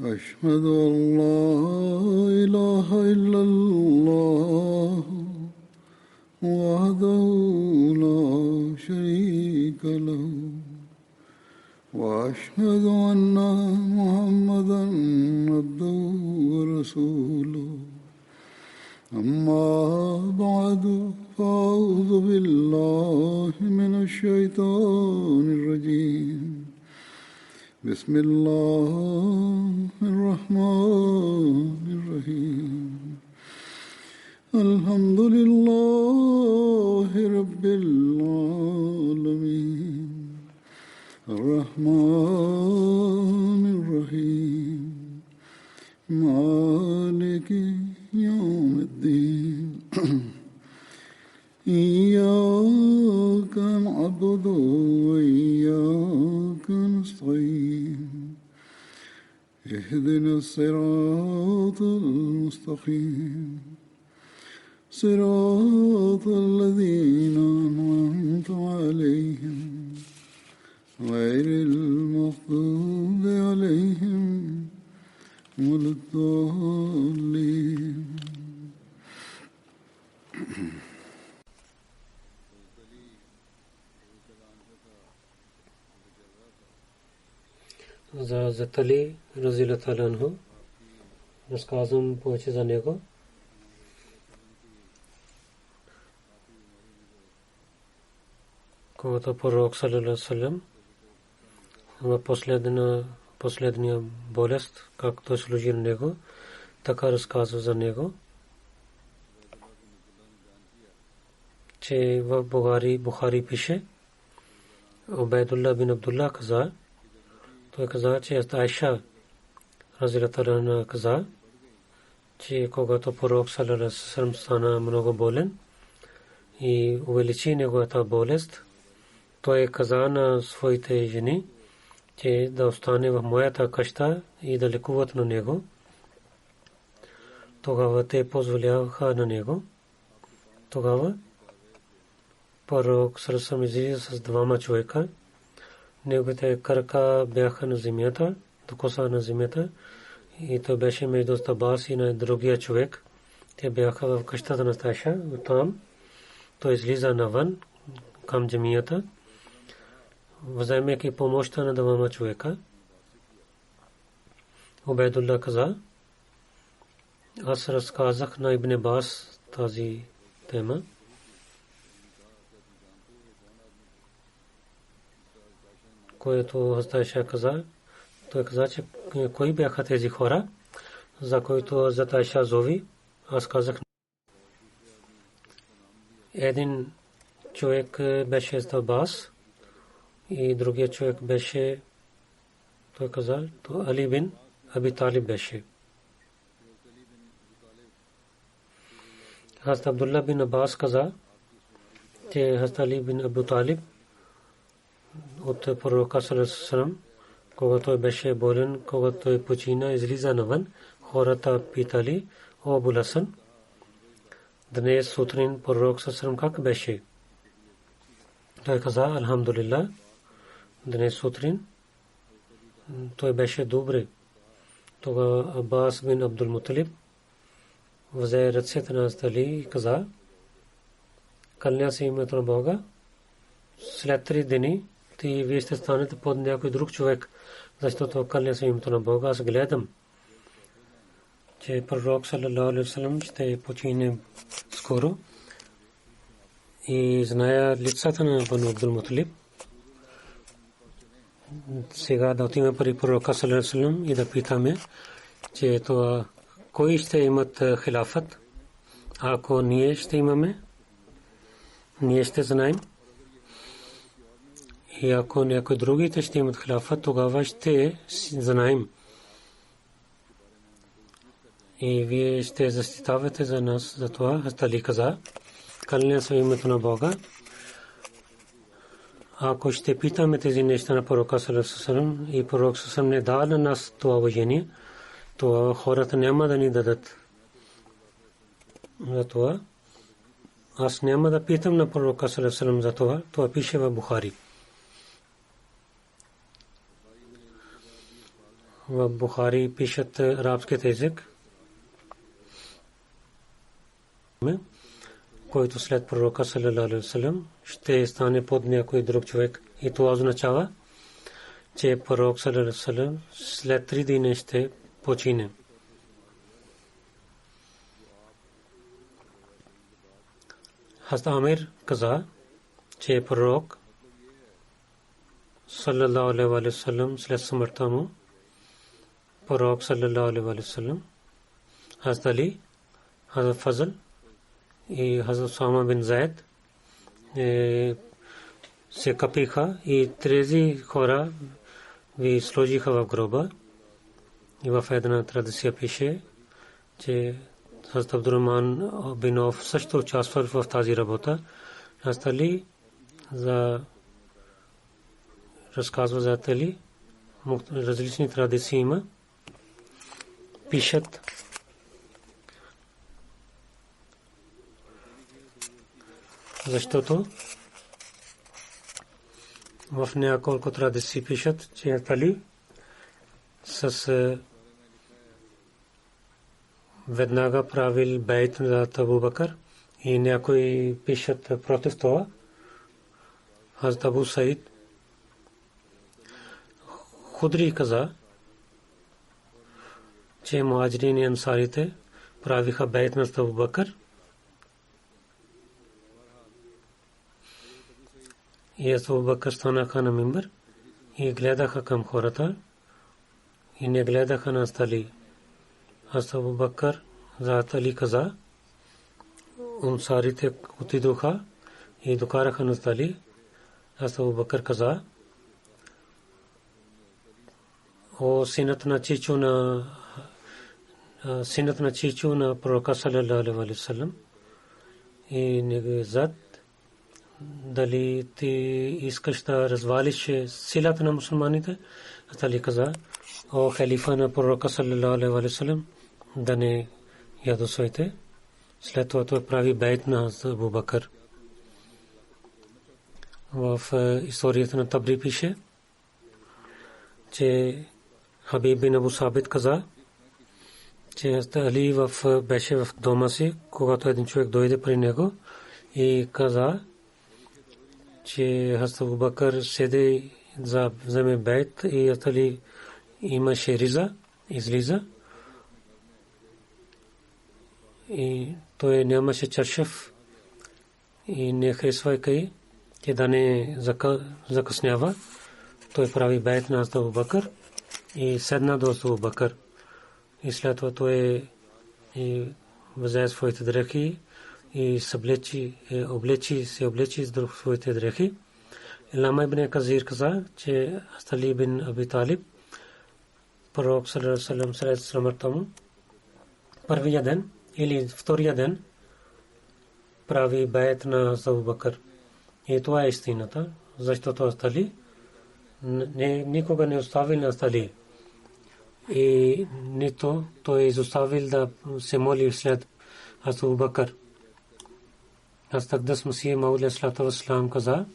أشهد أن لا إله إلا الله وحده لا شريك له وأشهد أن محمدا عبده ورسوله أما بعد فأعوذ بالله من الشيطان الرجيم بسم الله الرحمن الرحيم الحمد لله رب العالمين الرحمن الرحيم مالك يوم الدين إياك نعبد وإياك نستعين اهدنا الصراط المستقيم صراط الذين أنعمت عليهم غير المغضوب عليهم ولا الضالين. Hazrat Ali Raziyallahu ta'ala anhu, разказвам повече за него. Когато пророк саллаллаху алейхи ва саллям в последния болест, както служи на него, така разказва за него, че в Бухари пише, Убайдулlah бин Абдулlah каза, той каза, че Айша разияллаху анха каза, че когато пророк саллаллаху алейхи ва саллям стана много болен и увеличи неговата болест, той каза на своите жени, че да остане в моята къща и да лекуват на него. Тогава те позволяваха на него. Тогава пророк саллаллаху алейхи ва саллям излиза с двама човека. Неговите крака бяха на земята, до коса на земята, и той беше между Абас и на другия човек. Те бяха в къщата на Айша. Оттам той излиза навън към джамията, вземайки помощта на двама човека. Убайдулlah каза, аз разказах на Ибн Абас тази тема. Което Айша каза, той каза, че кои бяха тези хора, за които Айша зови. Аз казах, един човек беше с Абас и другия човек беше, той каза, то Али бин Аби Талиб беше. Хазрат Абдулlah бин Аббас каза, че Хазрат Али бин Аби Талиб от пророка саллаллаху алейхи ва саллям, когато той беше болен, когато той почина, излиза навън, хората питали, о Абул Хасан, днес сутрин пророк саллаллаху алейхи ва саллям как беше? Той каза, алхамдулилlah, днес сутрин той беше добре. Тогава Аббас бин Абдул Муталиб взе ръцете на Али и каза, кълня се името на Бога, след 3 дни вие ще станете под някой друг човек, защото кълня се името на Бога. Аз гледам, че пророк саллаллаху алейхи ва саллям ще почине скоро и зная лицата на Бану Абдул Муталиб. Сега да отидем при пророка саллаллаху алейхи ва саллям и да питаме, че това кои ще имат хилафът. Ако ние ще имаме, ние ще знаем. И ако някой другите ще имат хилафът, тогава ще знаем. И вие ще защитавате за нас за това. Хазрат Али каза, кълня се името на Бога. Ако ще питаме тези неща на пророка саллаллаху алейхи ва саллям и пророк саллаллаху алейхи ва саллям не даде на нас това уважение, то хората няма да ни дадат. Затова аз няма да питам на пророка саллаллаху алейхи ва саллям за това. Това пише в Бухари. в Бухари пишат арабски език, който след пророка саллалаху алейхи ва саллям ще стане под някой друг човек. И това означава, че пророк саллалаху алейхи ва саллям след 3 дни ще почине. Хазрат Амир каза, че пророк саллалаху алейхи ва саллям след смъртта му, пророк саллалаху алейхи ва саллям, Хазрат Али, Хазрат Фазл и Хазрат Усама бин Заид се капиха и тези хора ви сложиха в гроба. И в една традиция пише, че Хазрат Абдурахман бин Ауф също участвал в тази работа. Хазрат Али разказва за Али, различни традиции има. Пишат, защото в няколко традиции пишат, че Али с веднага правил бейт за Абу Бакър и някои пишат против това. Хазрат Абу Саид Худри каза, че муаджирин и ансарите правиха бейт на Абу Бакър и Абу Бакър станаха на мимбър и гледаха към хората и не гледаха на Али. Абу Бакър за Али каза, ансарите отидоха и докараха на Али. Абу Бакър каза, о синът на чичо на пророка саллалаху алейхи ва саллям и неговият зад, дали ти искаш да развалиш силата на мусулманите? Али каза, о халифа на пророка саллалаху алейхи ва саллям, да не ядосвайте. След това той прави бейт на Абу Бакър. В историята на Табри пише, че Хабиб бин Абу Сабит каза, че Али беше в дома си, когато един човек дойде при него и каза, че Абу Бакър седи за вземе бейт и Али имаше риза, излиза и той нямаше чаршаф и не харесвайки, че да не закъснява, той прави бейт на Абу Бакър и седна до Абу Бакър. И след това той взе своите дрехи и се облечи с друг своите дрехи. Лама ибн Казир каза, че Али бин Аби Талиб, пророк саллалаху алейхи ва саллям след смъртта му, първия ден или втория ден прави бейт на Абу Бакър. И това е истината, защото Али никога не оставил на Али. И нито той изоставил да се моли след Абу Бакър. Астагдас Масих Мауд алейхи салам каза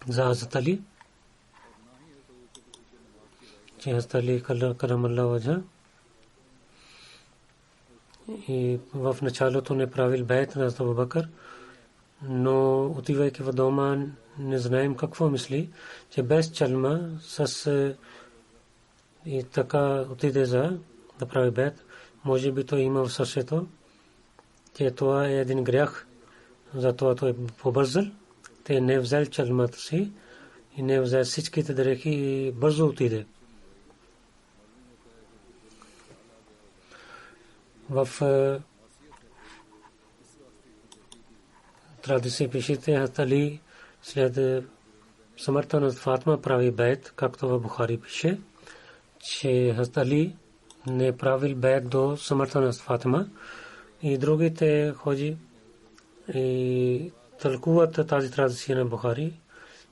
за Хазрат Али, че Хазрат Али карамаллаху ваджха и в началото не правил бейт на Абу Бакър, но отивайки в дома не знаем какво мисли, че без чалма с и така отиде за да прави бейт. Може би той има в сърцето, че това е един грях, затова той побързал, те не взел чалмата си и не взел всичките дрехи и бързо отиде. В традиция пишете, Али след смъртта на Фатима прави бейт, както в Бухари пише, че Али не правил бейт до смъртта на Фатима и другите ходи и тълкуват тази традиция на Бухари.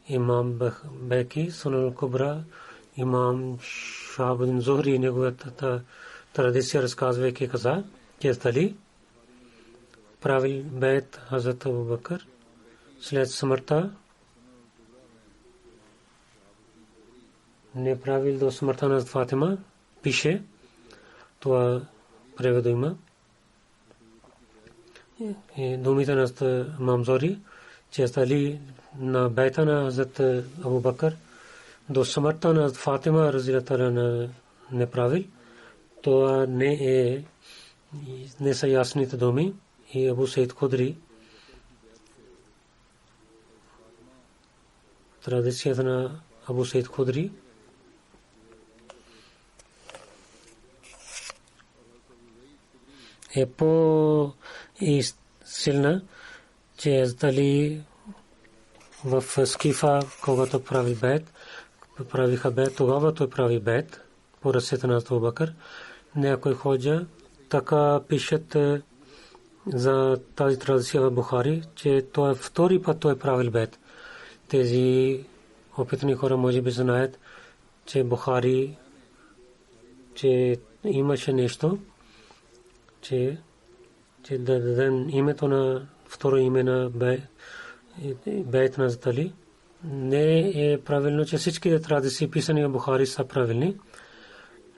Имам Беки, Сунан Кубра, имам Шахабудин Зухри, неговата традиция разказвайки каза, че Али правил бейт Хазрат Абу Бакър след смъртта не правил до смъртта на Фатима, пише, това преведу има. Думите на Мамзори, че стали на бейта на Хазрат Абу Бакър до смъртта на Фатима разилата на не правил. Това не са ясните думи. И Абу Саид Худри, традицията на Абу Саид Худри, е по-силна, че дали в Скифа, когато правиха бейт, тогава той прави бейт по ръцете на Абу Бакър. Някой ходжа така пишат за тази традиция в Бухари, че той е втори път той правил бейт. Тези опитни хора може би знаят, че Бухари, че имаше нещо, че да дадем името на второ име на бейт на Затали. Не е правилно, че всички традиции писани в Бухари са правилни.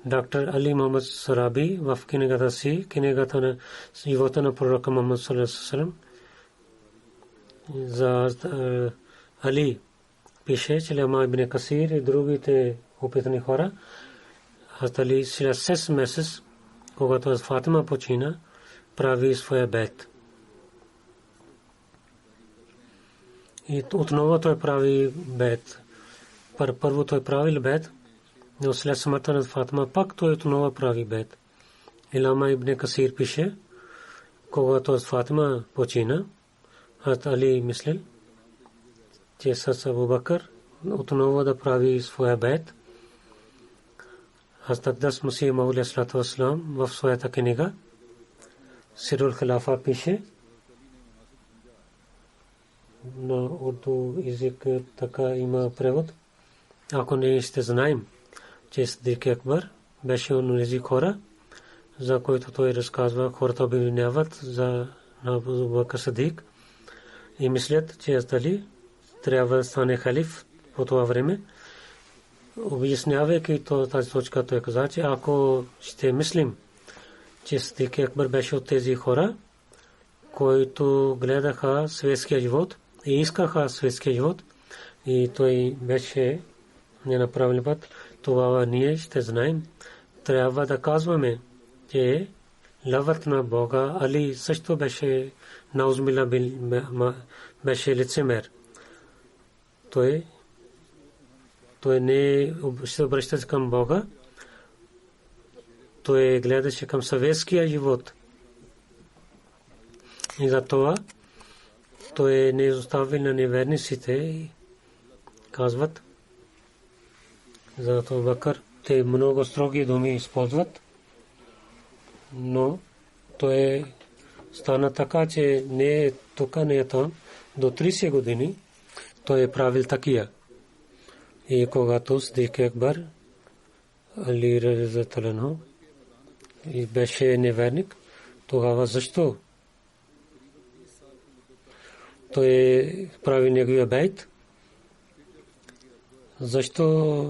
Доктор Али Мухаммад Сараби в книгата си, книгата на живота на пророка Мухаммад саллаллаху алейхи ва саллям, за Али пише, че Лама ибн Касир и другите опитни хора, Али след 6 месец, когато Фатима почина, прави своя бейт. И отново той прави бейт. Първо той прави бейт, но след смъртта на Фатима пак той отново прави бейт. Лама ибн Касир пише, когато Фатима почина, Али мислил, че с Абу Бакър отново да прави своя бейт. Хазрат Масих Мауд алейхи салам в своята книга Сирул Хилафа пише, на урду език така има превод. Ако не ще знаем, че Сидик Акбар беше онези хора, за които той разказва, хората обвиняват за Абу Бакър Сидик и мислят, че Али трябва да стане халиф по това време. Обяснявайки тази точка, той каза, че ако ще мислим, че Сидик Акбар беше от тези хора, които гледаха светския живот и искаха светския живот, и той беше ненаправен път, това ние ще знаем. Трябва да казваме, че лъвът на Бога Али също беше наузмила беше лицемер. Той не се обръщаше към Бога, той гледаше към съветския живот. И за това той не изоставил на неверниците, казват за Абу Бакър. Те много строги думи използват, но той стана така, че не е тук, не е там. До 30 години той е правил такия. И когато Сидик Акбар Али разияллаху анху и беше неверник, тогава защо той прави неговия бейт? Защо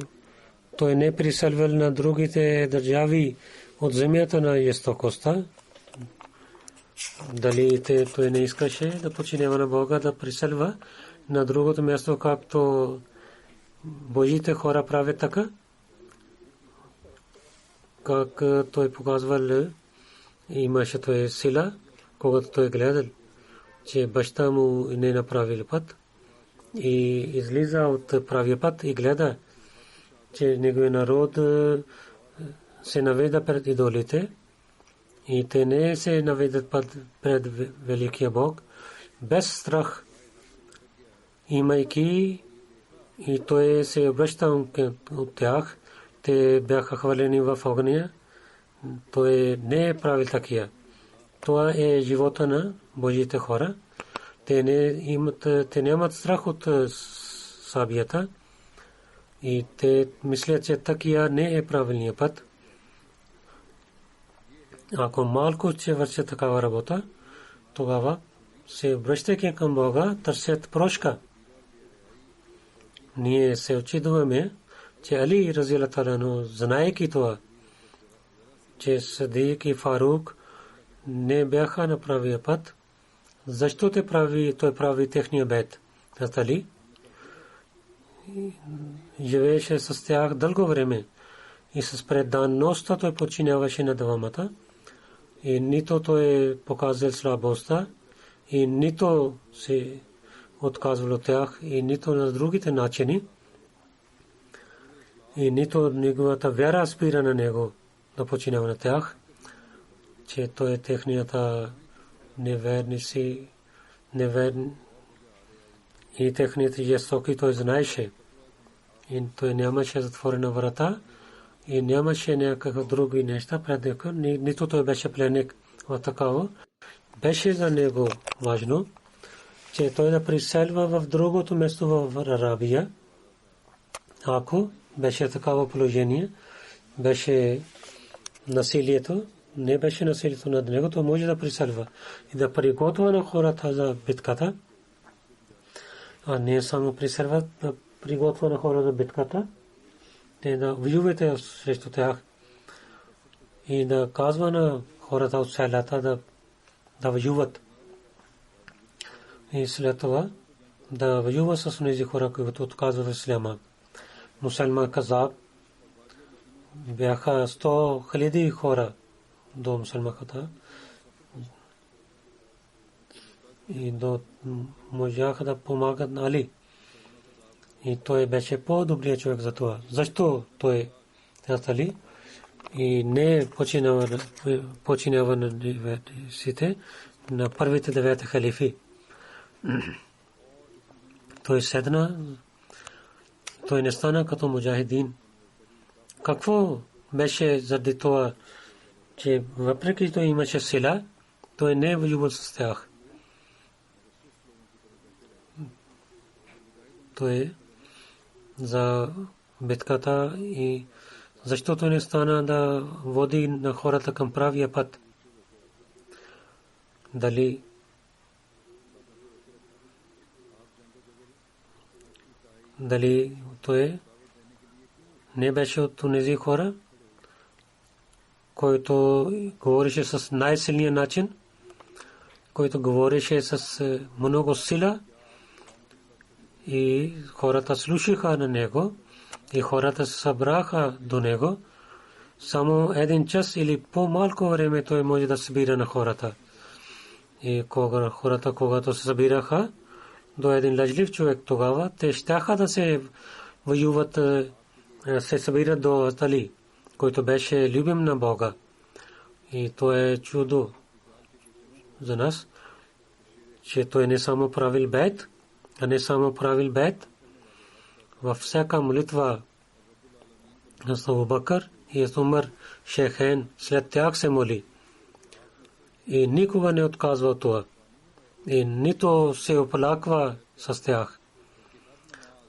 той не приселвал на другите държави от земята на Изтокоста? Дали той не искаше да подчинява на Бога, да приселва на другото място, както Божите хора правят така? Как той показвал, имаше той сила, когато той гледал, че баща му не направил път и излиза от правия път и гледа, че неговия народ се наведа пред идолите и те не се наведат пред великия Бог без страх, имайки, и той се обръща от тях. Те бяха хвалени в огъня. Той не е правил такива. Това е живота на Божите хора. Те нямат страх от сабията и те мислят, че такива не е правилният път. Ако малко че вършат такава работа, тогава се връщайки към Бога, търсят прошка. Ние се очудваме, че Али разияллаху та'ала, знаейки това, че Сидик и Фарук не бяха на правия път, защо той прави техния бед? Али живееше с тях дълго време и с преданността той подчиняваше на двамата и нито той показал слабостта и нито се отказвал от тях и нито на другите начини и нито неговата вяра спира на него да подчинява на тях, че той е технията неверници, неверни и техните жестоки той знаеше. И той нямаше затворена врата и нямаше някакъв други неща пред него, нито той беше пленник в такава. Беше за него важно, че той да приселва в другото место в Арабия. Ако беше такава положение, беше насилието, не беше насилието над него, то може да приселва и да приготвя на хората за битката, а не само приселва да приготвя на хората за битката, те да воювате срещу тях и да казва на хората от селата да воюват. И след това да воюва с тези хора, които отказват исляма. Мусулман Казаб бяха 100 000 хора до мусулманата и до можаха да помагат на Али. И той беше по-добрият човек за това. Защо той Али и не починава на деветите, на първите 9 халифи. Той седна, той не стана като муджахидин. Какво беше заради това, че въпреки той имаше сила, той не воювал с тях. Той за битката и защото не стана да води на хората към правия път. Дали той не беше от тези хора, който говореше с най-силния начин, който говореше с много сила и хората слушаха на него и хората се събраха до него. Само 1 час или по-малко време той може да събира на хората. И хората, когато се събираха до един лъжлив човек, тогава те щяха да се воюват, се събират до Али, който беше любим на Бога. И то е чудо за нас, че той не само правил бед, а не само правил бед. Във всяка молитва на Абу Бакър и Умар Шейхен след тях се моли. И никога не отказва това. И нито се оплаква с тях.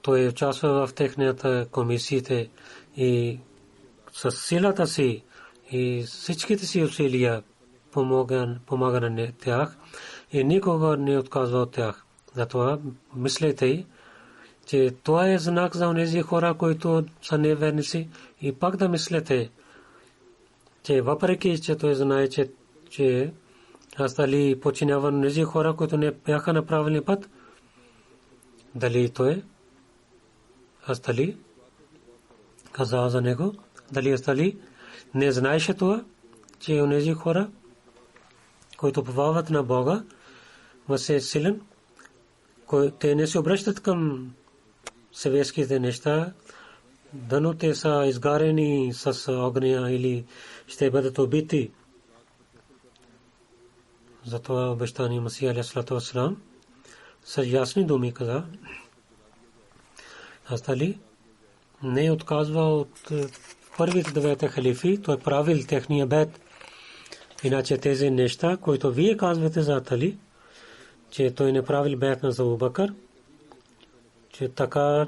Той участва в техните комисиите и с силата си и всичките си усилия помага на тях и никога не отказва от тях. Затова мислете, че това е знак за онези хора, които са неверници, и пак да мислете, че въпреки че той знае, че Али починява на тези хора, които не бяха на правилния път, дали той Али каза за него, дали Али не знаеше това, че онези хора, които повярват на Бога, е силен, те не се обръщат към светските неща, дано те са изгарени с огня или ще бъдат убити. Затова обещания Масия алейхиссалату вассалам с ясни думи каза. Али не отказва от първите 9 халифи, той правил техния бед. Иначе тези неща, които вие казвате за Али, че той не правил бед на Абу Бакър, че така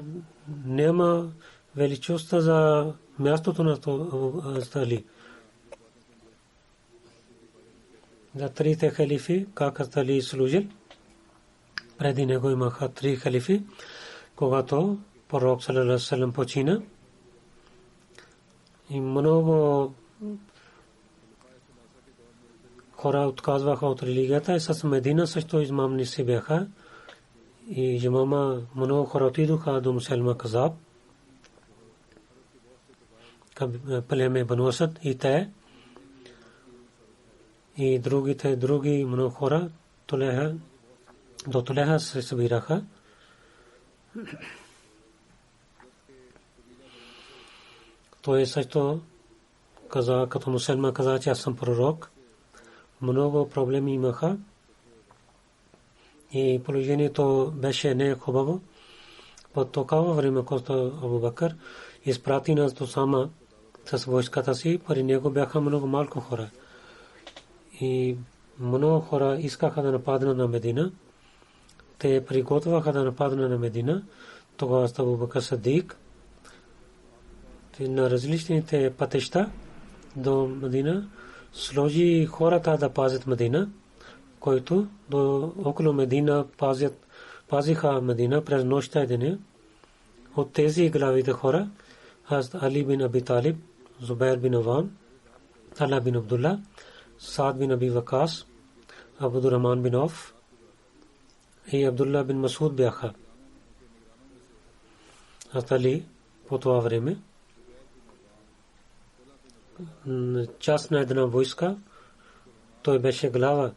няма величество за мястото на Али. За 3 халифи, как Али служил, преди него имаха 3 халифи, когато пророк саллаллаху алейхи ва саллям почина, И много хора отказваха от религията и с Медина също измамни си бяха. И имама много хора отидоха до Мусайлама Казаб, племе Бану Асад и те и други много хора до Толеха се събираха. Той също каза, като Мусайлама каза, че аз съм пророк. Много проблеми имаха и положението беше не хубаво. По такова време, когато Абу Бакър изпрати нас до Сама с войската си, при него бяха много малко хора. И много хора искаха да нападнат на Медина. Те приготвяха да нападнат на Медина. Тогава Абу Бакър Сидик на различните пътища до Медина сложи хората да пазят Медина, които до около Медина пазиха Медина през нощта и деня. От тези главите хора Хазрат Али бин Аби Талиб, Зубайр бин Авам, Талха бин Абдулла, Саад бин Аби Вакас, Абдурахман бин Ауф и Абдулла бин Масуд бяха. Хазрат Али по това време част на една войска, той беше глава.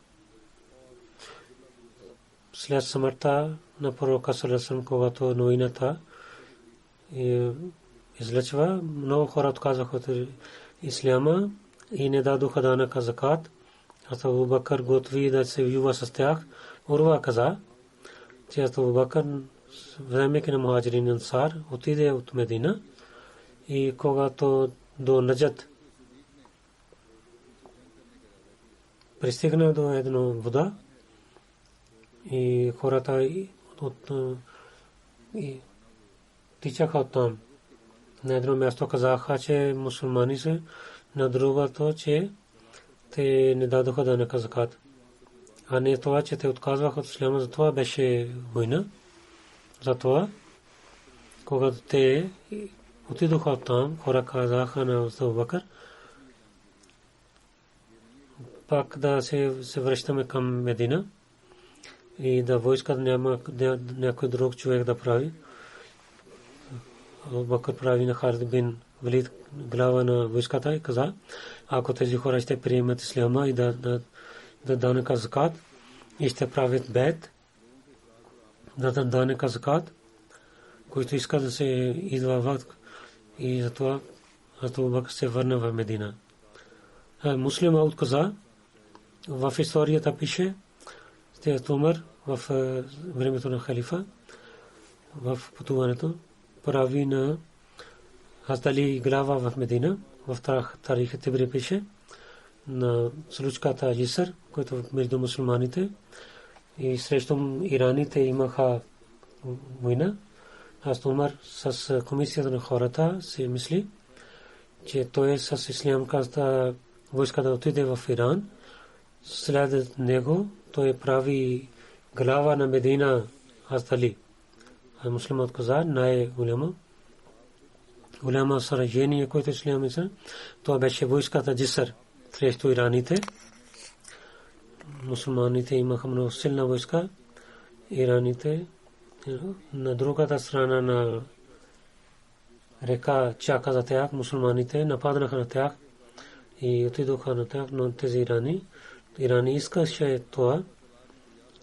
След смъртта на пророка саллаллаху алейхи ва саллям, когато новината излъчва, много хора отказаха от исляма и не дадоха данъка закат. Абу Бакър готви да се воюва с тях. Урва каза, че Абу Бакър времето на мухаджирин ансар отиде от Медина и когато до Наджад пристигна до една вода и хората тичаха оттам. На едно място казаха, че мусулмани са, на другото, че те не дадоха данъка закат. А не това, че те отказваха от исляма, за това беше война. Затова, когато те отидоха оттам, хора казаха на Абу Бакър, пак да се връщаме към Медина и да войската няма някой друг човек да прави. Абу Бакър прави на Халид бин Валид глава на войската и каза, ако тези хора ще приемат исляма и да данъка закат и ще правят бед, да данъка закат, които искат да се идват и затова Абу Бакър се върна в Медина. Муслим Ауд каза, в историята пише, че Умар в времето на халифа, в пътуването, прави на Хазрат Али глава в Медина, в Тарих Тибри пише, на случката Джисър, който между мусулманите и срещу ираните имаха война. Хазрат Умар с комисията на хората си мисли, че той с ислямската войска да отиде в Иран. След него той прави глава на Медина Хазрат Али. Муслимът каза, голяма сражение, което ислям са, това беше войската Джисър срещу ираните. Мусулманите имаха много силна войска. Ираните на другата страна на река чака за тях, мусулманите нападнаха на тях и отидоха на тях, но тези Ирани искаше това.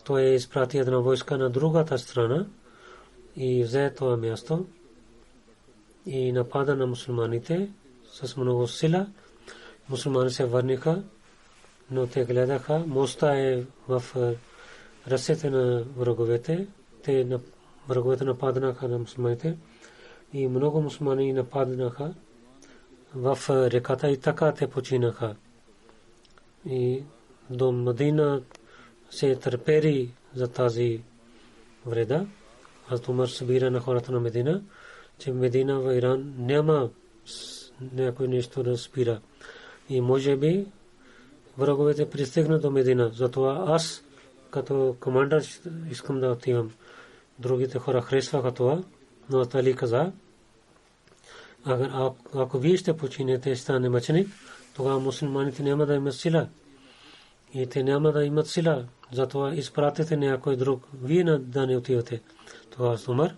Той изпрати една войска на другата страна и взе това място и напада на мусулманите с много сила. Мусулмани се върнаха, но те гледаха, моста е в ръцете на враговете. Враговете нападнаха на мусулманите и много мусулмани нападнаха в реката и така те починаха. И до Медина се търпери за тази вреда. Аз Умар събира на хората на Медина, че Медина в Иран няма някой нещо да спира. И може би враговете пристигнат до Медина. Затова аз като командър искам да отивам. Другите хора харесваха това, но Али каза, ако вие ще починете и стане мъченик, тогава мусулманите няма да имат сила. И те няма да имат сила. Затова изпратете някой друг. Вие да не отивате. Това е Умар.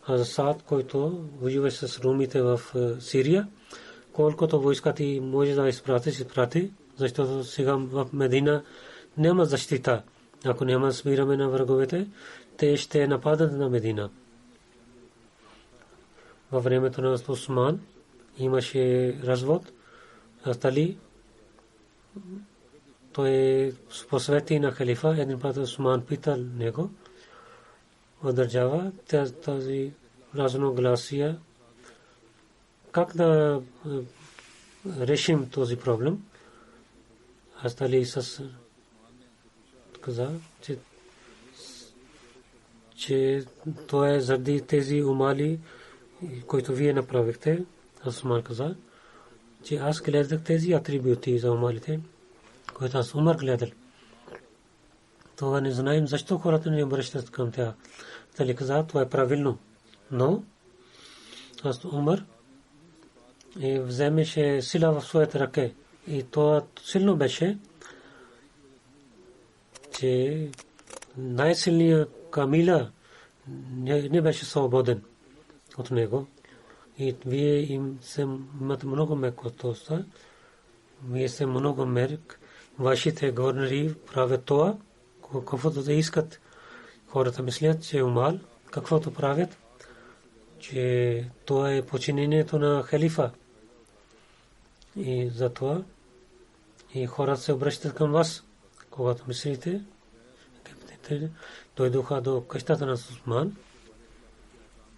А Саад, който воюва с румите в Сирия, колкото войска ти може да изпрати, защото сега в Медина няма защита. Ако няма спираме на враговете, те ще нападат на Медина. Във времето на Усман имаше развод. Али той посвети на халифа. Един път Усман питал него в държава тази разногласия как да решим този проблем. Али каза, че то е заради тези умали, които вие направихте. Усман каза, че аз гледах тези атрибути за умалите, които аз Умар гледал. Това не знаем защо хората не обръщат към тях. Дали каза, това е правилно. Но аз Умар вземеше сила в своите ръце. И това силно беше, че най-силният Камила не беше свободен от него. И вие имате много мекотост. Вие сте много мерк. Вашите горнари правят това, каквото да искат. Хората мислят, че е умал, каквото правят, че това е подчинението на халифа. И затова и хората се обръщат към вас, когато мислите. Дойдоха до къщата на Усман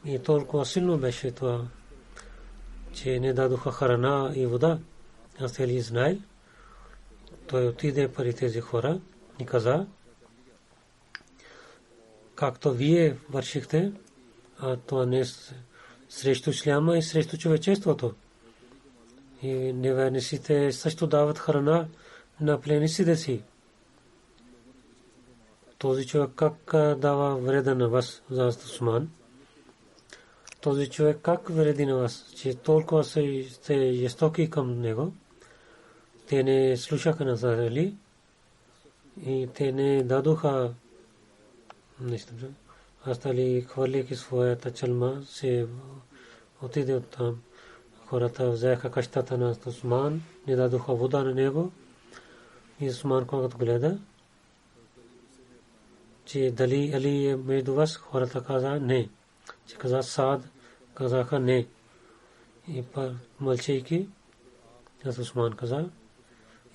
и толкова силно беше това, че не дадоха храна и вода. Аз ли знаел, той отиде при тези хора и каза, както вие вършихте, а това не срещу исляма и срещу човечеството. И неверниците също дават храна на пленниците си. Този човек как дава вреда на вас за Усман? Този човек как вреди на вас, че толкова сте жестоки към него? Те не слушаха на Али и те не дадоха нещо. Аз Али, хвърляйки своята чалма, се отиде от там. Хората взеха къщата на Усман, не дадоха вода на него. И Усман, когато гледа, че дали Али е между вас, хората каза не. Че каза Саад, казаха не. И мълчейки, Усман каза,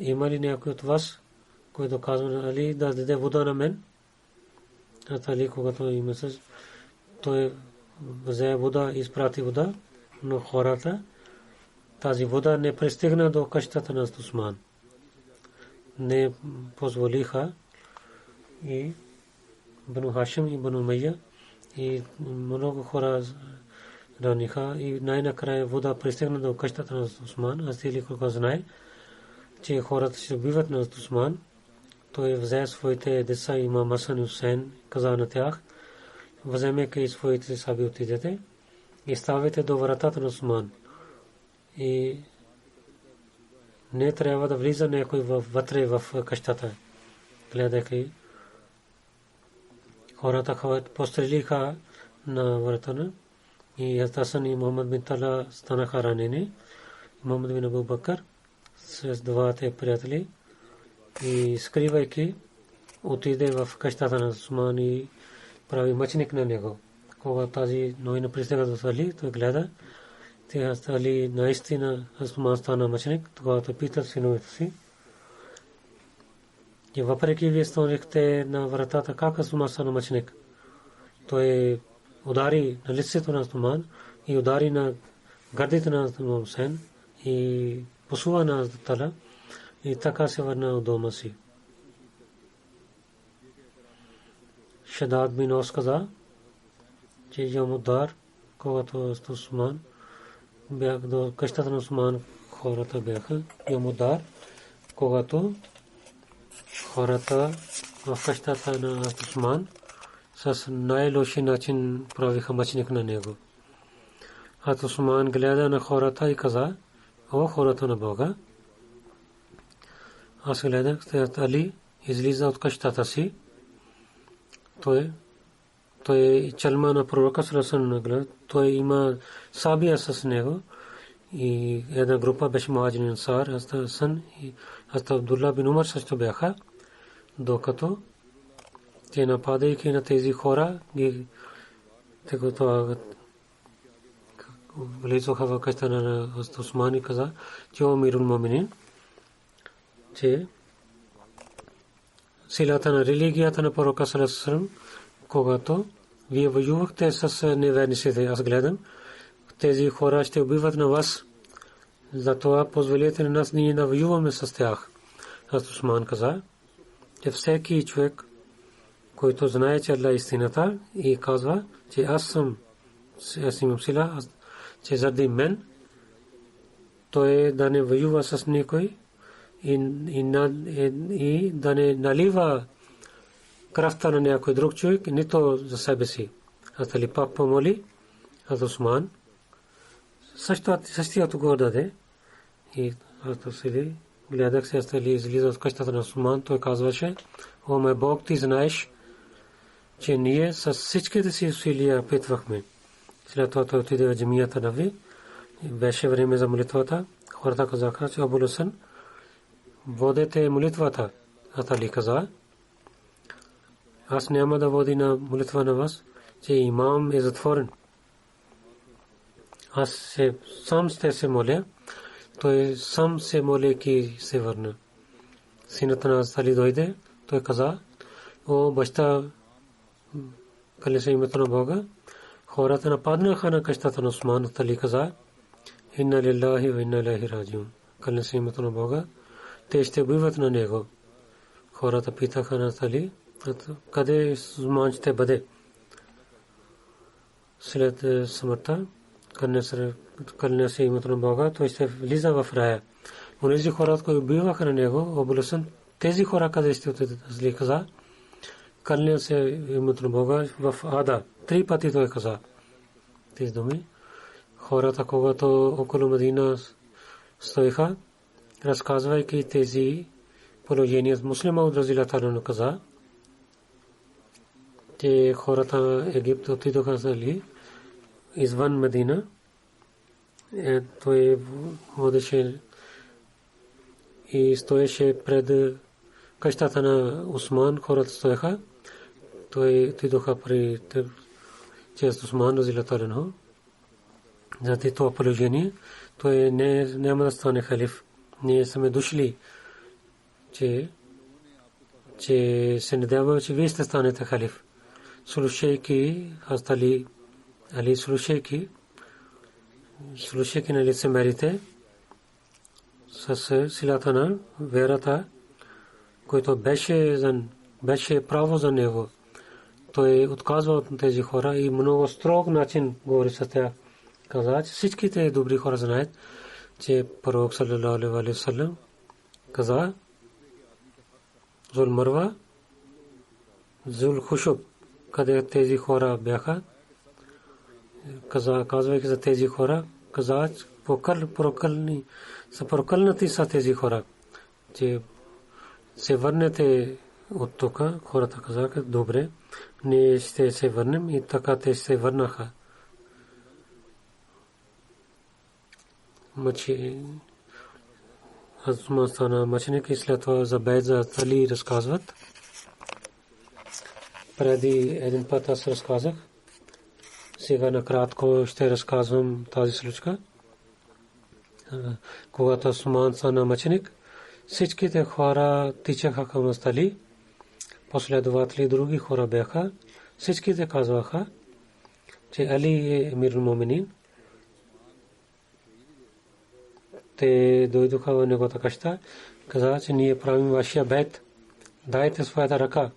има ли някой от вас, който казва на Али да даде вода на мен? Али, когато има се, той взе вода, изпрати вода, но хората тази вода не пристигна до къщата на Усман. Не позволиха и Бану Хашим и Бану Умайя и много хора раниха и най-накрая вода пристигна до къщата на Усман. Аз или кога знае, че хората ще убиват на Усман, той взе своите деца, имам Хасан и Хусейн, каза на тях, вземете своите саби, отидете и ставите до вратата на Усман. И не трябва да влиза някой вътре в къщата. Гледайки, хората пострелиха на вратата и Хасан и Мохамед бин Тала станаха ранени. Мохамед бин Абу Бакър с двамата приятели и скривайки отиде в къщата на Усман и прави мъченик на него. Когато тази новина пристига до Али, той гледа, те Али наистина Усман стана мъченик. Тогава той пита синовете си, и въпреки вие станахте на вратата, как Усман стана мъченик? Той удари на лицето на Усман и удари на гърдите на Хусейн и посува на Тала и така се върна от дома си. Шадад бин Ос каза, че Ямудар, когато Усман бях до къщата на Усман, хората бяха Ямудар, когато хората в къщата на Усман с най-лоши начин правиха мъченик на него. Хазрат Усман гледа на хората и каза: о хората на Бога, аз гледах, Хазрат Али излиза от къщата си. Той чалма на пророка саллаллаху алейхи. Той има сабия с него и една група беше муаджирин ансар, Хасан и Хазрат Абдулла бин Умар също бяха, докато те нападайки на тези хора ги влизаха в къщата на Хазрат Усман и каза, че Амирул Муъминин, че силата на религията на пророка саллаллаху алейхи ва саллям, когато вие воювахте с неверниците, аз гледам, тези хора ще убиват на вас, затова позволете на нас ние да воюваме с тях. Хазрат Усман каза, че всеки човек, който знае, че Аллах е истината и казва, че аз имам сила, че заради мен той да не воюва с никой и да не налива кръвта на някой друг човек, нито за себе си. Хазрат Али пак помоли Хазрат Усман. Същият го даде. И Хазрат Али гледах се, Хазрат Али излиза от къщата на Усман. Той казваше, о мой Бог, ти знаеш, че ние с всичките си усилия опитвахме. След това той отиде в джамията Нави. Беше време за молитвата. Хората казаха, че Абул Хасан, водете молитвата. Хазрат Али каза, аз няма да води на молитва на вас, че имам е затворен. Аз сам ще се моля. Той сам се молейки се върна. Синът на Али дойде. Той каза, о баща, кали се името на Бога. Хората нападнаха на къщата на Усман. Али каза, инна лиллахи ва инна илайхи раджиун. Кали се името на Бога. Те ще убиват на него. Хората питаха на Али, къде Усман ще бъде. След смъртта, кълня се името на Бога, той ще влиза в рая. Онези хора, които убиваха на него, Абул Хасан, тези хора къде ще отидат? Али каза, кълня се името на Бога в Ада. 3 пъти той каза тези думи. Хората, когато около Медина стоиха, разказвайки тези положения с муслима от Разилата Али каза, че хората Египет отидоха за Али извън Медина. Той водеше и стоеше пред къщата на Усман. Хората стоеха. Той отидоха при чест Усман Разилата Али. За това положение той няма да стане халиф. Ние сме дошли, че се надява, че вие ще станете халиф. Слушайки Хазрат Али, слушайки на лицемерите с силата на верата, който беше право за него. Той отказва от тези хора и много строг начин говори с тях. Каза, че всичките добри хора знаят, че пророк саллаллаху алейхи ва саллям каза, Зул Марва, Зул Хушуб, къде тези хора бяха, казвайки за тези хора, каза, прокълнати са тези хора, че се върнете от тук. Хората казаха, добре, ние ще се върнем, и така те се върнаха. Усман стана мъченик и след това за бейт за Али разказват. Преди един път аз разказах. Сега накратко ще разказвам тази случка. Когато Усман стана мъченик, всичките хора тичаха към Али. Последователи други хора бяха. Всичките казваха, че Али е Амирул Муъминин. Те дойдоха в неговата къща, каза, че ние правим вашия бейт. Дайте своята ръка,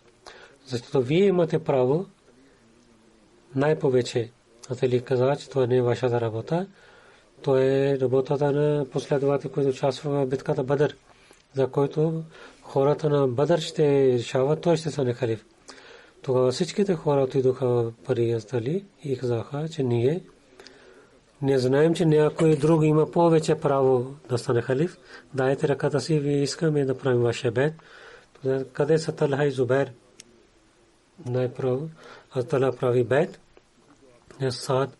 защото вие имате право най-повече. Али каза, че това не е вашата работа. То е работата на последователи, които участваха в битката Бадър, за който хората на Бадър ще решават, той ще стане халиф. Тогава всичките хора отидоха при Али и казаха, че ние Не знаем, че някой друг има повече право да стане халиф. Дайте ръката си, вие искаме да правим вашия бед. Къде са Талха и Зубайр? Най-право. Тала прави бед. Саад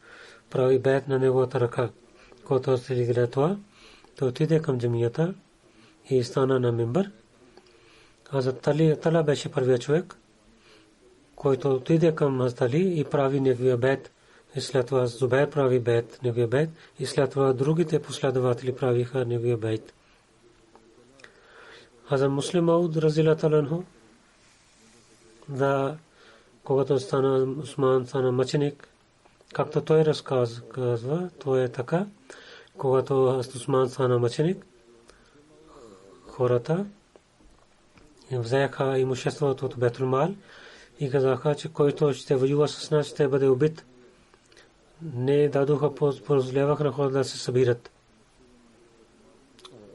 прави бед на неговата ръка. Когато се видя това, той отиде към джамията и стана на мимбър. Тала беше първият човек, който отиде към Али и прави неговия бед. И след това Зубайр прави бед, неговия бед. И след това другите последователи правиха неговия бед. Хазрат Муслим Мауд разилата ланху, да, когато стана Усман, стана мъченик, както той разказва, то е така. Когато Усман стана мъченик, хората взеха имуществото от Бейтул Мал и казаха, че който ще воюва с нас, ще бъде убит. Не дадоха, позволяваха на хората да се събират.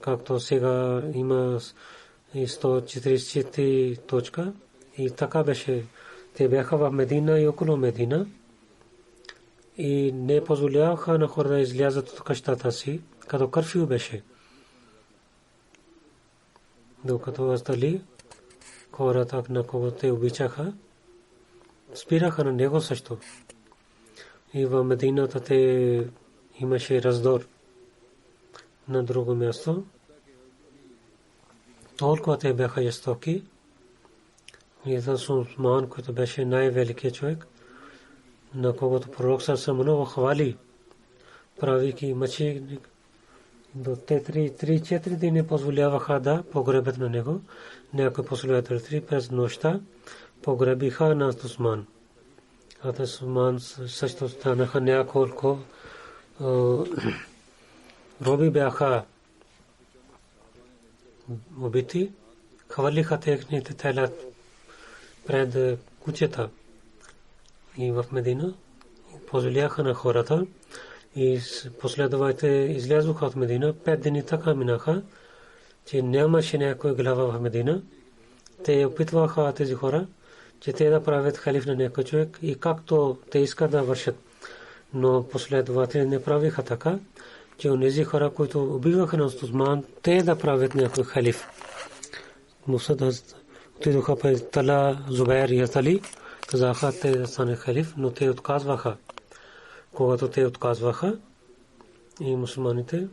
Както сега има 144 точка и така беше. Те бяха в Медина и около Медина и не позволяваха на хората да излязат от къщата си, като кърфю беше. Докато остали хората, на когото те обичаха, спираха на него също. И в Медината те имаше раздор. На друго място толкова те бяха жестоки. И за Усман, който беше най-великият човек, на когото пророк се много хвали, правейки мъченик, до 3-4 дни позволяваха да погребят на него. Някои последователи през нощта погребиха на Усман. Усман също станаха няколко роби бяха убити, хвърлиха техните тела пред кучета и в Медина позволяха на хората и последователите излязоха от Медина. 5 дни така минаха, че нямаше някой глава в Медина. Те опитваха тези хора, че те да правят халиф на някой човек и както те искат да вършат. Но последователи не правиха така, че онези хора, които убиваха на Усман, те да правят някой халиф. Мусад отидоха пред Тала, Зубайр и Али, казаха те да стане халиф, но те отказваха. Когато те отказваха и мусулманите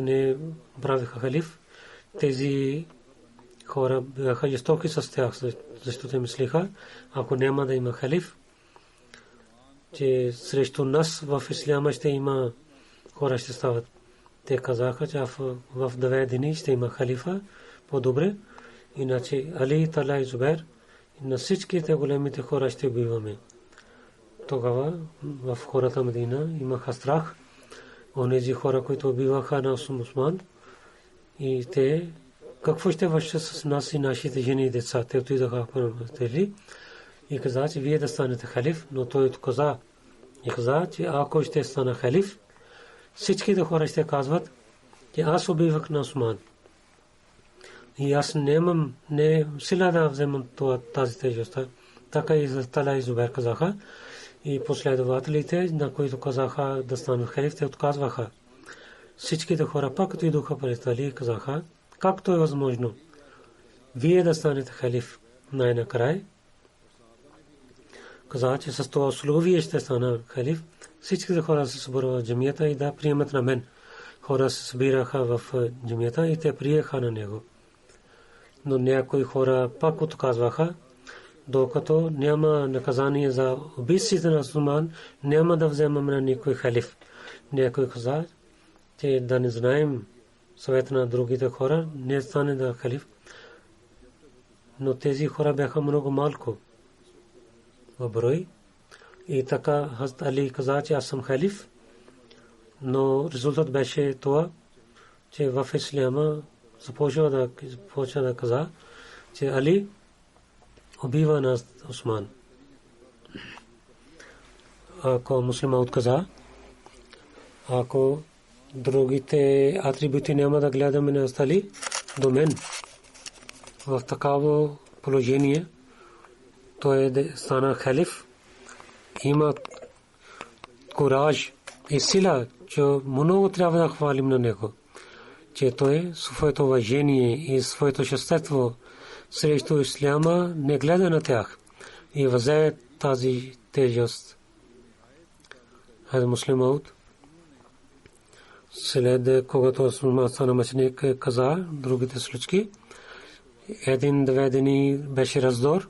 не правиха халиф, тези хора бяха жестоки с тях, защото мислиха, ако няма да има халиф, че срещу нас в исляма ще има хора ще стават. Те казаха, че в 9 дни ще има халифа, по-добре. Иначе Али, Тала и Зубайр, на всичките големите хора ще убиваме. Тогава в хората Медина имаха страх. Онези хора, които убиваха на Усман, и те какво ще вършат с нас и нашите жени и деца. Те отидоха първители и каза, че вие да станете халиф, но той отказа. И каза, че ако ще стана халиф, всичките хора ще казват, че аз убивах на Усман. И аз нямам сила да вземам тази тежест. Така и за Тала и Зубайр казаха. И последователите, на които казаха да станат халиф, те отказваха. Всичките хора пак отидоха пред Али и казаха, както е възможно вие да станете халиф най-накрая. Каза, че с това условие ще стана халиф. Всичките хора се събраха в джамията и да приемат на мен. Хора се събираха в джамията и те приеха на него. Но някои хора пак отказваха, докато няма наказание за убийството на Усман, няма да вземем на никой халиф. Някой каза, че да не знаем съвета на другите хора, не стане да халиф. Но тези хора бяха много малко в брой. И така Хазрат Али каза, че аз съм халиф. Но резултат беше това, че в исляма започва да каза, че Али убива на Усман. Ако муслима отказа, ако другите атрибути няма да гледаме на Али до мен, в такава положение той стана халиф. Има кураж и сила, че много трябва да хвалим на него, че той своето уважение и своето щастество срещу исляма не гледа на тях и взе тази тежест. Хазрат Муслим Мауд след когато стана мъченик каза другите случаи. Един-две дни беше раздор,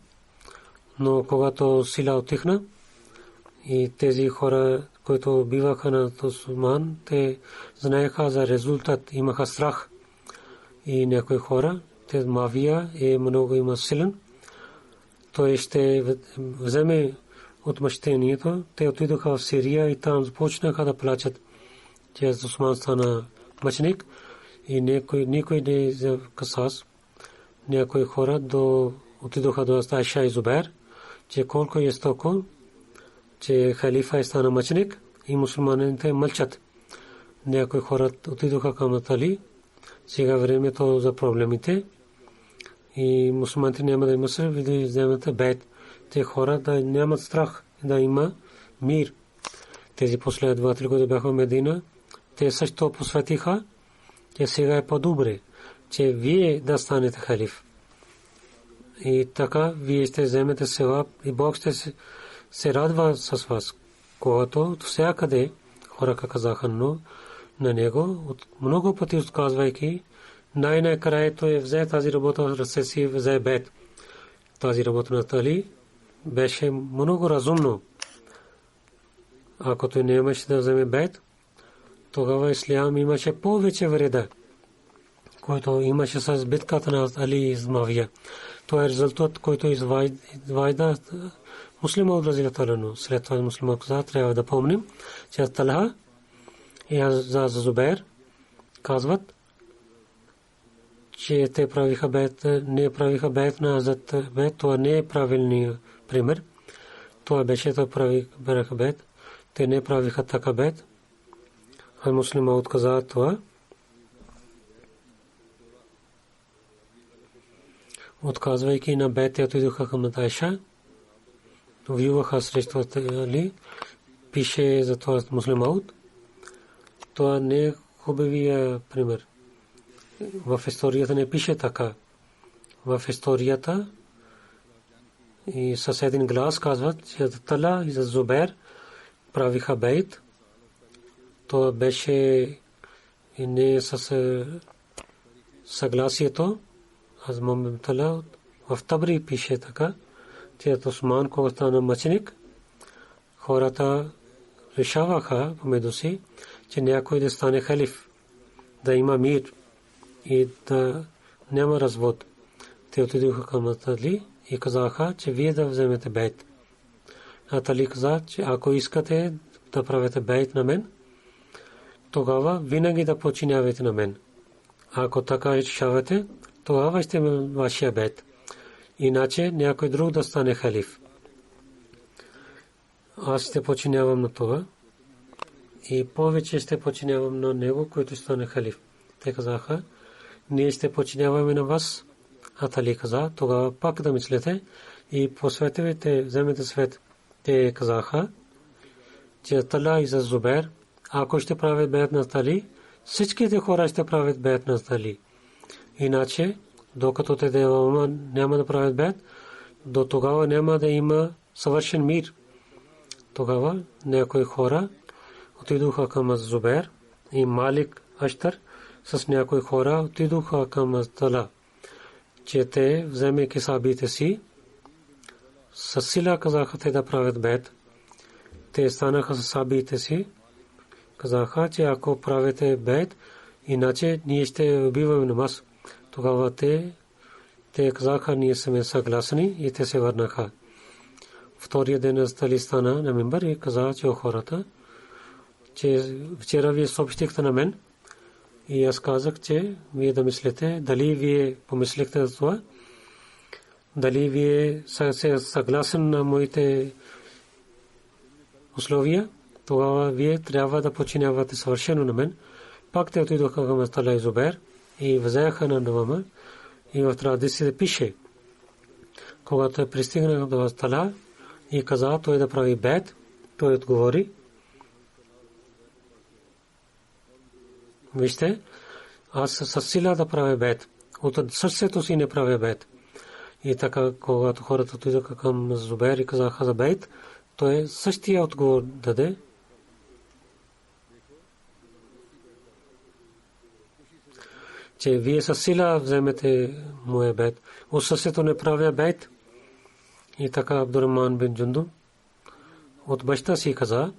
но когато сила отихна и тези хора, които биваха на Осман, те знаеха за резултат, имаха страх. И някои хора, те Мавия е много има силен, той ще вземе отмъщението. Те отидоха в Сирия и там започнаха да плачат, че Осман стана мъченик и никой не за касас. Някои хора отидоха до Айша и Зубер, че колко е стоко, че халифа стана мъченик и мусулманите мълчат. Някои хора отидоха към Али. Сега времето за проблемите и мусулманите няма да имат страх да вземат бейт. Те хора да нямат страх, да има мир. Тези последователи, които бяха в Медина, те също посветиха, че сега е по-добре, че вие да станете халиф. И така вие ще вземете севап и Бог ще се радва с вас. Когато всякъде хора казаха но на него, много пъти отказвайки, най-накрая той взе тази работа в ръце си, взе бейт. Тази работа на Али беше много разумно. Ако той не имаше да вземе бейт, тогава ислям имаше повече вреда, който имаше с битката на Али и Мавия. Това е резултат, който изважда муслима от разилата. След това муслима каза, трябва да помним, че Талха и за Зубер казват, че те правиха бейт, не правиха бейт на Азат бейт. Това не е правилният пример. Това беше да правиха бейт. Те не правиха така бейт. А муслима отказа това. Отказвайки на бейт, отидоха към Айша. Воюваха срещу Али. Пише за това Муслим Мауд. Това не е хубавия пример. В историята не пише така. В историята и със един глас казват, че Тала и за Зубер правиха бейт. Това беше не с съгласието. Аз Мухаммад Тала в Табри пише така, че Осман, когато стана мъченик, хората решаваха помежду си, че някой да стане халиф, да има мир и да няма развод. Те отидоха към Али и казаха, че вие да вземете бейт. Али каза, че ако искате да правите бейт на мен, тогава винаги да подчинявате на мен. Ако така решавате, тогава ще има вашия бейт. Иначе някой друг да стане халиф. Аз ще подчинявам на това и повече ще подчинявам на него, който стане халиф. Те казаха, ние ще подчиняваме на вас. Али каза, тогава пак да мислете и посветете, вземете свет. Те казаха, че Тала и за Зубер, ако ще правят бейт на Али, всичките хора ще правят бейт на Али. Иначе, докато те няма да правят бейт, до тогава няма да има съвършен мир. Тогава някои хора отидоха към Зубер и Малик Аштар с някои хора отидоха към Тала, че те, вземайки сабите си, със сила казаха те да правят бейт. Те станаха с сабите си, казаха, че ако правите бейт, иначе ние ще убиваме намаз. Тогава те казаха, ние сме съгласни и те се върнаха. Втория ден Али стана на мимбър и каза, че хората, че вчера вие съобщихте на мен и аз казах, че вие да мислите, дали вие помислихте за това, дали вие са съгласен на моите условия, тогава вие трябва да подчинявате съвършено на мен. Пак те отидоха към Тала и Зубер и взеха на двама и в традицията пише, когато пристигна до Тала и каза той да прави бейт, той отговори, вижте, аз със сила да правя бейт, от сърцето си не правя бейт. И така, когато хората отидоха към Зубейр и казаха за бейт, той същия отговор даде. Че вие със сила вземете моя бейт. От сърцето не правя бейт. И така Абдурахман бин Джундуб от баща си каза,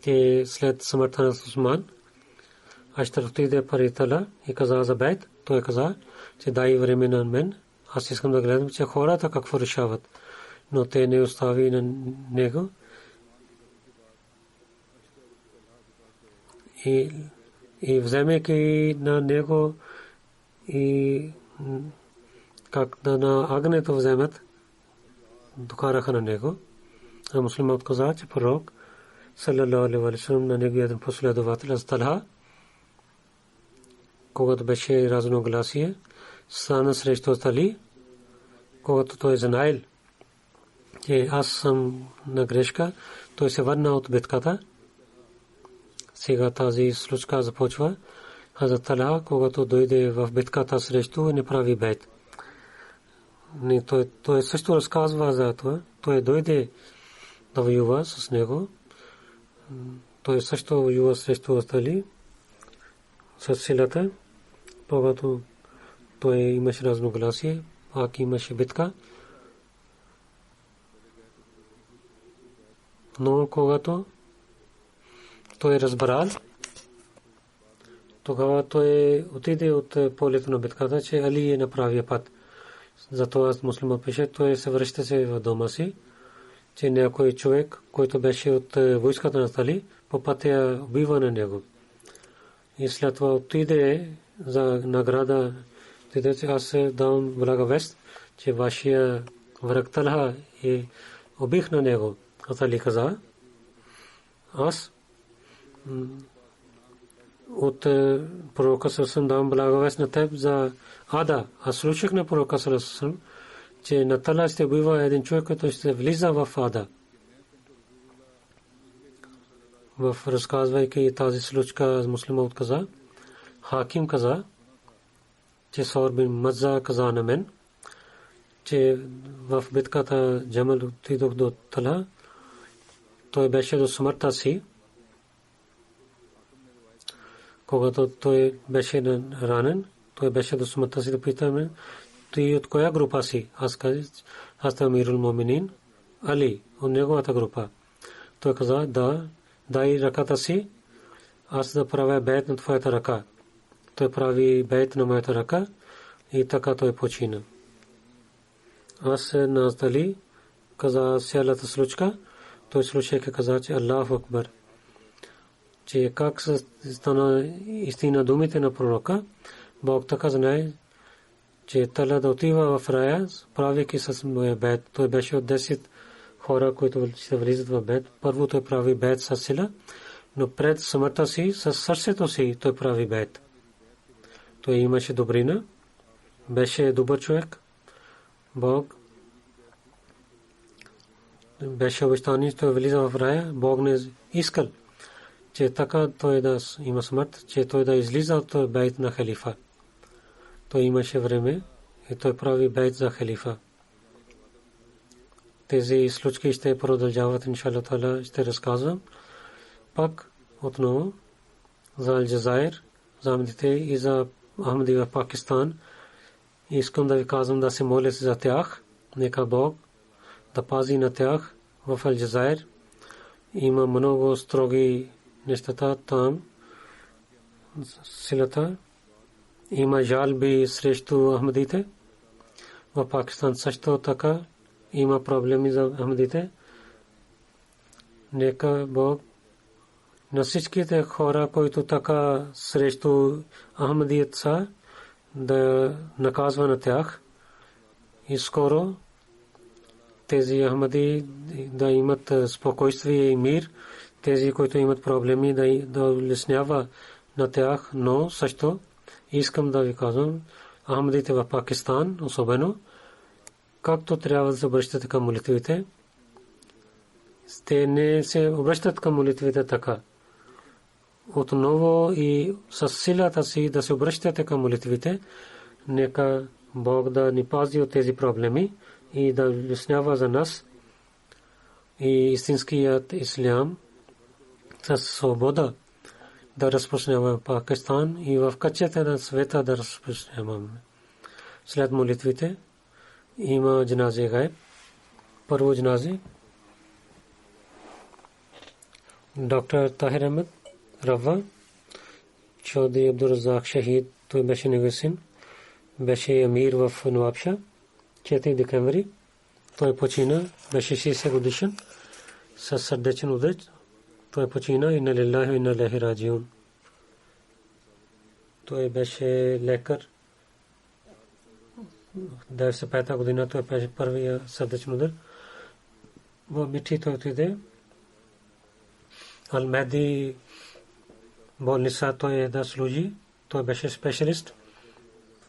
че след смъртта на Усман, аз ще отиде при Тала и каза за бейт. Той каза, че дай време на мен. Аз искам да гледам, че хората какво решават. Но те не остави на него. И вземайки на него и как да на агнето вземат, докараха на него. А муслимът каза, че пророк саллалаху алейхи ва саллям на него един последовател аз Талха, когато беше разногласие, стана срещу Али, когато той знаел, че аз съм на грешка, той се върна от битката. Сега тази случка започва. Хазрат Талха, когато дойде в битката срещу, не прави бейт. Той също разказва за това. Той дойде да воюва с него. Той също воюва срещу Али с силата. Когато той имаше разногласие, пак имаше битка. Но когато той разбрал, тогава той отиде от полето на битката, че Али е на правия път. Затова муслимът пише, той се връща се в дома си, че някой човек, който беше от войската на Али, по пътя убива на него. И след това отиде за награда, аз давам блага вест, че вашия враг Талха е убих на него. Али каза, аз от пророка Сърсъм давам блага вест на теб за Ада. Аз слушах на пророка Сърсъм, че на Талха ще убива един човек, който ще влиза в Ада. В разказвайки тази случка, муслимът каза, Хаким каза, че Саур бин Мазза каза на мен, че в битката Джамал отидох до Талха, той беше до смъртта си. Когато той беше ранен, той беше до смъртта си да пита мен, ти от коя група си? Аз казах, аз съм Амирул Муминин, Али, от неговата група. Той каза, да, дай ръката си, аз да правя бейт на твоята ръка. Той прави бейт на моята ръка и така той почина. Аз на Али каза цялата случка, той слушайки каза, че Аллаху Акбар. Че как стана истина думите на пророка, Бог така знае, че Талха да отива в рая, правейки с моя бейт. Той беше от 10 хора, които ще влизат в бейт. Първо той прави бейт със сила, но пред смъртта си, със сърцето си той прави бейт. Той имаше добрина, беше добър човек. Бог беше обещание, той влиза в рая. Бог не искал, че така той да има смърт, че той да излиза от бейт на халифа. Той имаше време и той прави бейт за халифа. Тези случки ще продължават, иншаллах таала, ще разказвам. Пак отново за Алджазайр, за Ахмадите и за Ахмади в Пакистан. Искам да ви казвам да се моля за тях. Нека Бог да пази на тях в Алджазайр. Има много строги нещата там. Силата. Има жалби срещу Ахмадите. В Пакистан също така има проблеми за Ахмадите. Нека Бог на всичките хора, които така срещу Ахмадият са, да наказва на тях. И скоро тези Ахмади да имат спокойствие и мир. Тези, които имат проблеми, да улеснява на тях. Но също искам да ви казвам, Ахмадите в Пакистан особено, както трябва да се обръщате към молитвите, те не се обръщат към молитвите така. отново и с силата си да се обръщате към молитвите. Нека Бог да ни пази от тези проблеми и да улеснява за нас и истинският ислям с свобода да разпространява Пакистан и в качеството на света да разпространяваме. След молитвите има джаназе гайб. Първо джаназе доктор Tahir Ahmed Rava Chaudhry Abdul Razak Shahid, той беше негов син, беше амир в Нуабша. 4 декември той почина, беше 60 годишен със сърдечен удар. Той почина и на лилахи и на лахи раджиун. Той беше лекар. 95 година той беше първия сърдечен удар. В Мити той отиде. Ал-Мехди болница той да служи. Той беше специалист.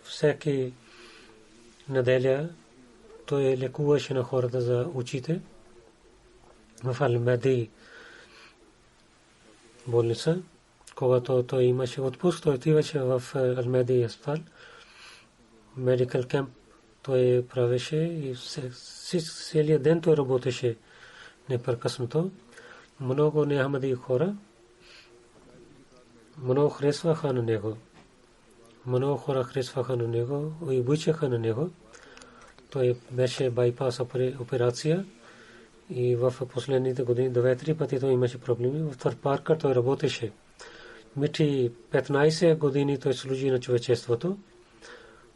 Всеки неделя той лекуваше на хората за очите. В Ал-Мехди болница, когато той имаше отпуск, той отиваше в Ал-Мехди Аспитал. Медикал кемп той правеше и целият ден той работеше непрекъснато. Много неахмади хора много харесваха на него. Много хора харесваха на него и обичаха на него. Той беше байпас операция и в последните години 2-3 пъти той имаше проблеми. В Твър Паркър той работеше. Мити 15 години той служи на човечеството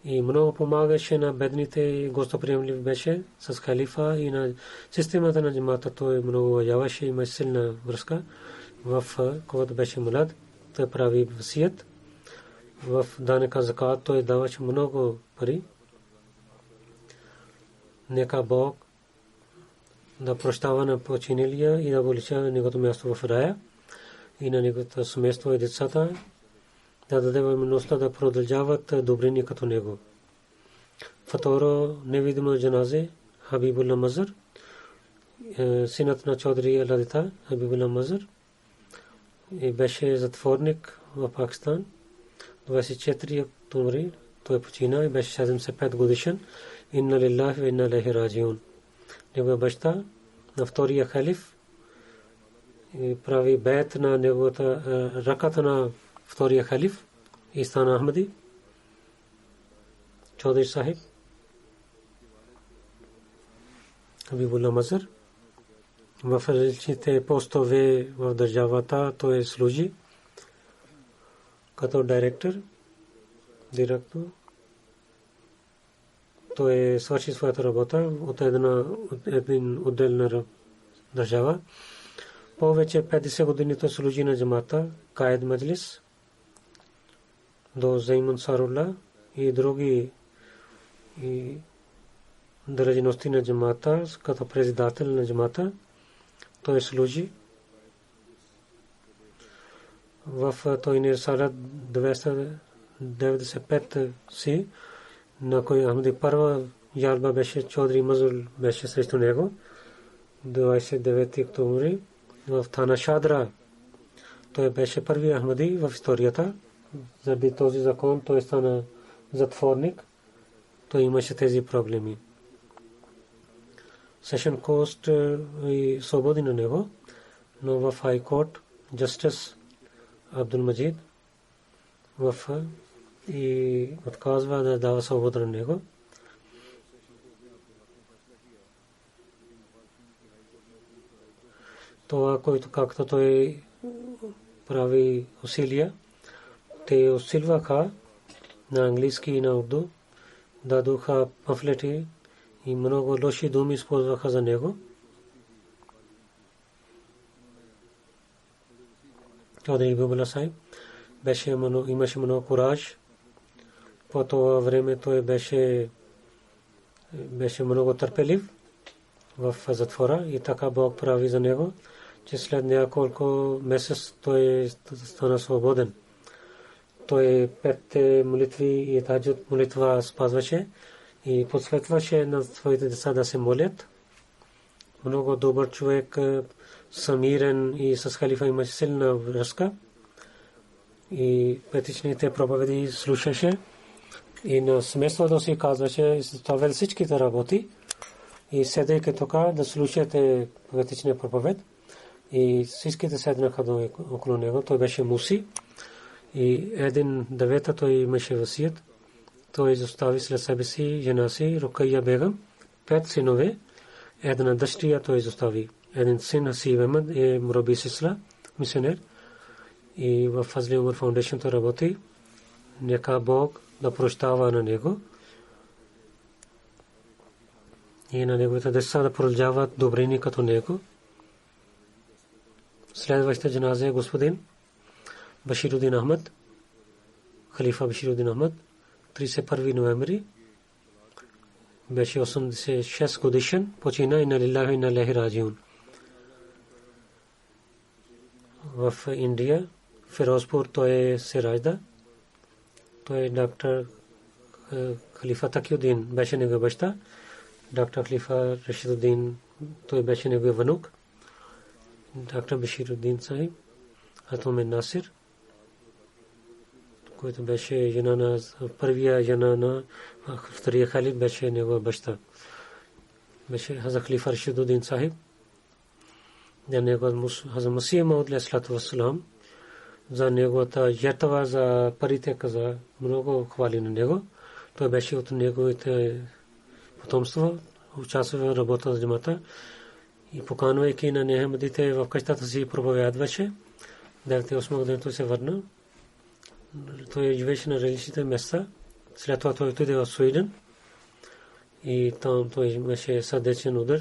и много помагаше на бедните и гостоприемлив беше с халифа и на системата на джамата. Той много уважаваше, има силна връзка. Когато беше млад, той прави васият. В данъка закат той даваше много пари. Нека Бог да прощава на починалия и да увеличава неговото място в рая и на неговото семейство и децата, да даде възможността да продължават добрини като него. Второ невидимо джаназе Хабибулла Мазар, синът на Чаудри Аладита Хабибулла Мазар, беше затворник в Пакистан. 24 октомври той почина и беше 75 годишен. Инна лиллахи ва инна илайхи раджиун. Негова баща на втория халиф прави бейт на неговата ръката на втория халиф и стана Ахмади. Чаудри Сахиб Хабибулла Мазар в различните постове в държавата той служи като директор. Той свърши своята работа от един отделна държава. Повече 50 години той служи на джамата, Каид Маджлис, до Займан Сарулла и други длъжности на джамата, като председател на джамата. Той служи в той не сара 295 си, на кой Ахмади първа ялба беше Чаудри Мазул беше срещу него. 29 октомври в Тана Шадра той беше първи Ахмади в историята. Заради този закон той стана затворник. Той имаше тези проблеми. Session Coast и свободи на него, но в High Court Justice Абдул Маджид и отказва да дава свобода на него. Това, който както той прави усилия, те усилваха на английски и на урду, дадоха памфлети и много лоши думи използваха за него. Чаудри Хабибулла Сахиб имаше много кураж. По това време той беше много търпелив в затвора и така Бог прави за него, че след няколко месец той стана свободен. Той 5 молитви и таджуд молитва спазваше и посветваше на своите деца да се молят. Много добър човек, самирен и с халифа имаше силна връзка. и петичните проповеди слушаше и на семейството си казваше, оставял всичките работи и седейки тук да слушате петичния проповед. И всичките седнаха около него. Той беше муси. И един девета той имаше васият. Той изостави след себе си жена си, Рукайя Бегам, 5 синове. Една дъщеря той изостави. Един син Хасиб Ахмед е Мураби Сисла, мисионер. И в Фазли Умар Фаундейшн той работи. Нека Бог да прощава на него. И на неговите деца да продължават добрини като него. Следващата джаназе е господин Баширудин Ахмед, халифа Баширудин Ахмед, 31 ноември. Беше 86 годишен, почина и на лилахи и на лехи раджиун. В Индия, Фирозпур, той се ражда. Той е доктор халифа Такиудин, беше негов баща. Доктор халифа Рашидудин, той беше негов внук. Доктор Баширудин Сахиб, Атомен Насир, който беше жена на първия жена на втория халиф, беше негов баща. Беше Хазрат халифа Рашидудин Сахиб. За него Хазрат Масих Мауд алейхиссалату вассалам за неговата жертва за парите каза, много хвали на него. Той беше от неговите потомство, участваше в работа за джамата и поканвайки на нехамдите в къщата си проповядваше. 98 година той се върна. Той живееше на различните места. След това той отиде в Суиден и там той имаше сърдечен удар,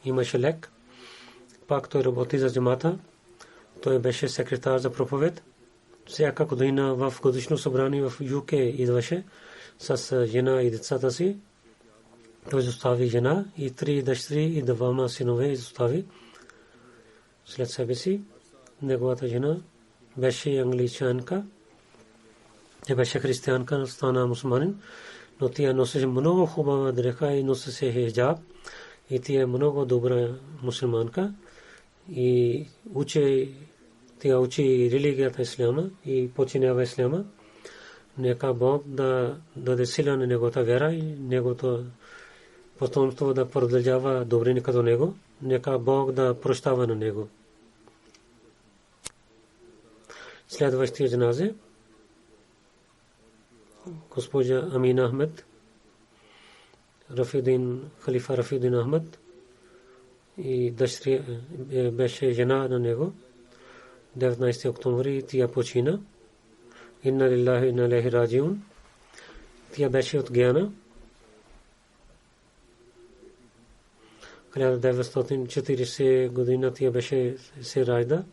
имаше лек. Пак той работи за джамата. Той беше секретар за проповед. Всяка година в годишно събрание в ЮК идваше с жена и децата си. Той изостави жена и 3 дъщери и 2 синове изостави след себе си. Неговата жена беше англичанка. Тя беше християнка, стана мусулманин, но тя носеше много хубава дреха и носеше хиджаб. И тя е много добра мусулманка и тя учи религията исляма и починява исляма. Нека Бог да даде сила на неговата вяра и неговото потомство да продължава добрини като него. Нека Бог да прощава на него. Следващия джаназе госпожа Амина Ахмед, халифа Рафидин Ахмед и дъщеря беше жена на него. 19 октомври тя почина. Инна лилахи инна илайхи раджиун. Тя беше от Гяна. 1940 година тя беше се ражда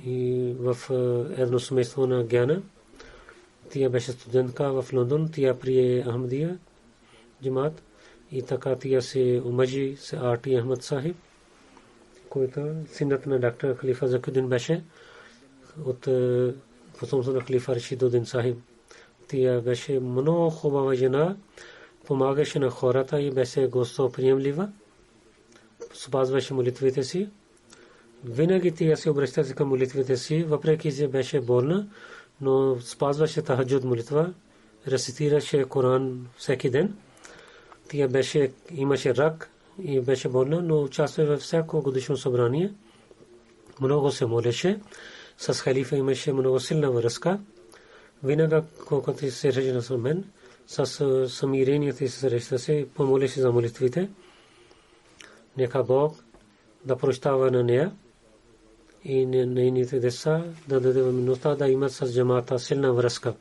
и в едно семейство на Гяна. Тя беше студентка в Лондон. Тя прие Ахмадия джамат и така тя се омъжи с Арти Ахмад Сахиб, който синът на доктор халифа Закудин беше от потомство на халифа Рашидудин Сахиб. Тя беше много хубава жена, помагаше на хората и беше гостоприемлива, спазваше молитвите си. Винаги тя се обръщаше към молитвите си, въпреки че беше болна, но спазваше тахаджуд молитва, рецитираше Коран всеки ден. Тя имаше рак и беше болна, но участваше във всяко годишно събрание. Много се молеше. С халифа имаше много силна връзка. Винаги, когато се срещна с мен, с самирението се срещаше, помолеше за молитвите. Нека Бог да прощава на нея и нейните деца да даде възможността да имат с джамата силна връзка.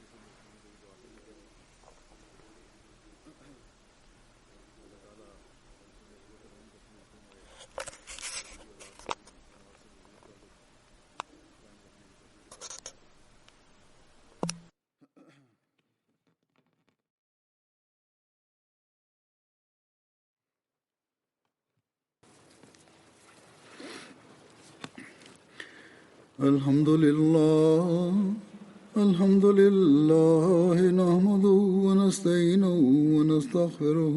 الحمد لله نحمده ونستعينه ونستغفره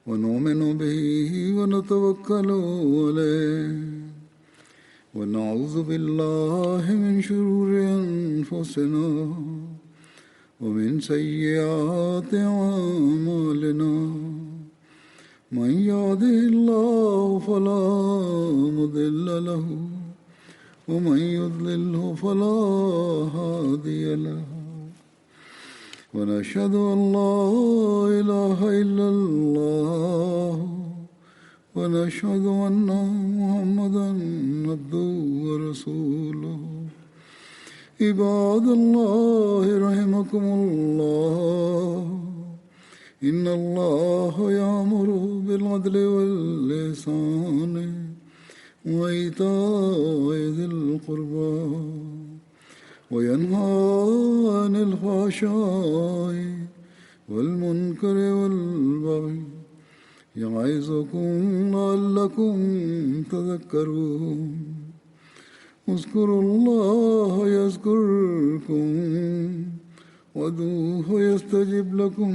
ونؤمن به ونتوكل عليه ونعوذ بالله من شرور أنفسنا ومن سيئات أعمالنا من يهده الله فلا مضل له ومن يضلله فلا هادي له ونشهد أن لا إله إلا الله ونشهد أن محمدا عبده ورسوله عباد الله رحمكم الله إن الله يأمر بالعدل والإحسان وإيتاء ذي القربى وينهى عن الفحشاء والمنكر والبغي يعظكم لعلكم تذكرون اذكروا الله يذكركم وادعوه يستجب لكم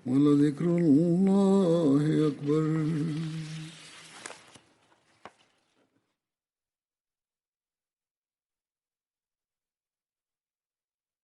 ولذكر الله أكبر.